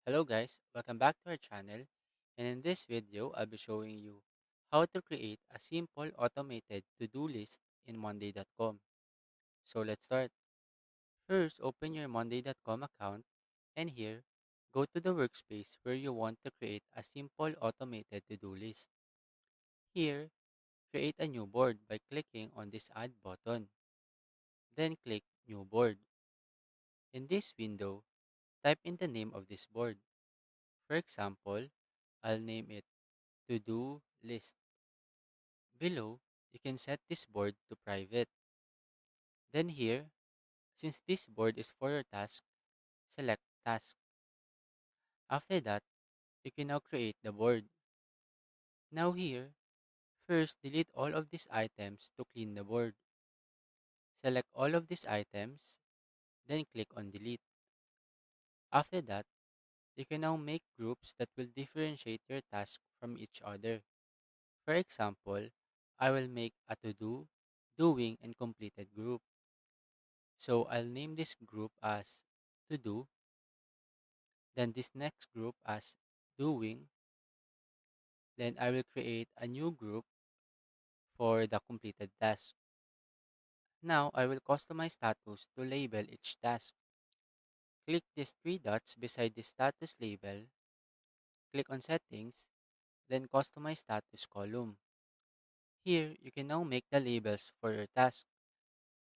Hello guys, welcome back to our channel, and in this video I'll be showing you how to create a simple automated to-do list in monday.com. So let's start. First, open your monday.com account and here, go to the workspace where you want to create a simple automated to-do list. Here, create a new board by clicking on this add button. Then click new board. In this window, type in the name of this board. For example, I'll name it to-do list. Below, you can set this board to private. Then here, since this board is for your task, select task. After that, you can now create the board. Now here, first delete all of these items to clean the board. Select all of these items, then click on delete. After that, you can now make groups that will differentiate your task from each other. For example, I will make a to-do, doing, and completed group. So I'll name this group as to do, then this next group as doing, then I will create a new group for the completed task. Now I will customize status to label each task. Click these three dots beside the status label, click on settings, then customize status column. Here you can now make the labels for your task.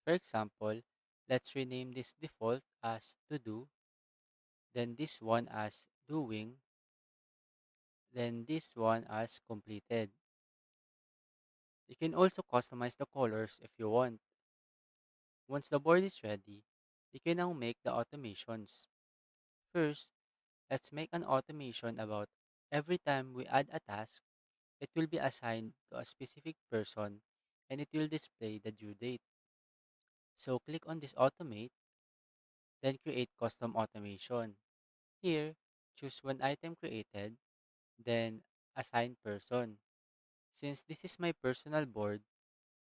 For example, let's rename this default as to do, then this one as doing, then this one as completed. You can also customize the colors if you want. Once the board is ready, you can now make the automations. First, let's make an automation about every time we add a task, it will be assigned to a specific person and it will display the due date. So click on this automate, then create custom automation. Here, choose one item created, then assign person. Since this is my personal board,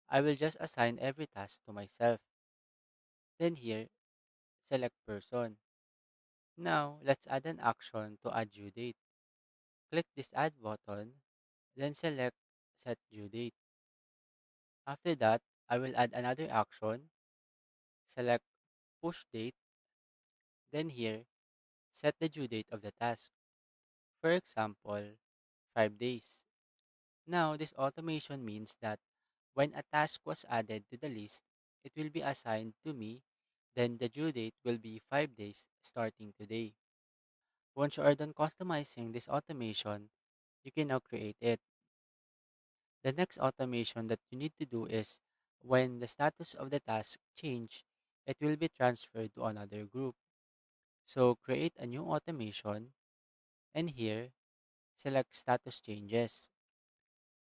I will just assign every task to myself. Then here, select person. Now, let's add an action to add due date. Click this add button, then select set due date. After that, I will add another action, select push date, then here, set the due date of the task. For example, 5 days. Now, this automation means that when a task was added to the list, it will be assigned to me, then the due date will be 5 days starting today. Once you are done customizing this automation, you can now create it. The next automation that you need to do is when the status of the task change, it will be transferred to another group. So create a new automation and here select status changes.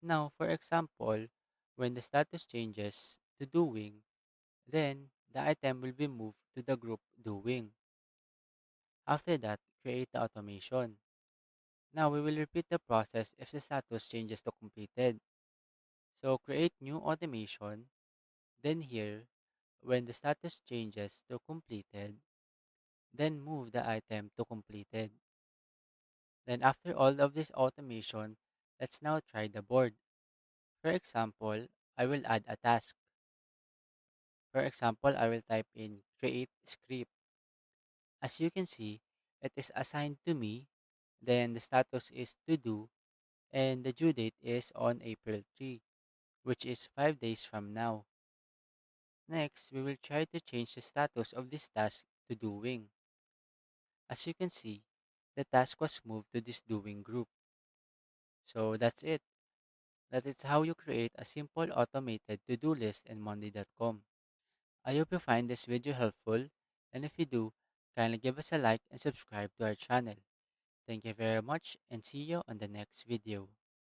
Now, for example, when the status changes to doing, then the item will be moved to the group doing. After that, create the automation. Now we will repeat the process if the status changes to completed. So create new automation, then here, when the status changes to completed, then move the item to completed. Then after all of this automation, let's now try the board. For example, I will add a task. For example, I will type in create script. As you can see, it is assigned to me, then the status is to do, and the due date is on April 3, which is 5 days from now. Next, we will try to change the status of this task to doing. As you can see, the task was moved to this doing group. So that's it. That is how you create a simple automated to-do list in monday.com. I hope you find this video helpful, and if you do, kindly give us a like and subscribe to our channel. Thank you very much and see you on the next video.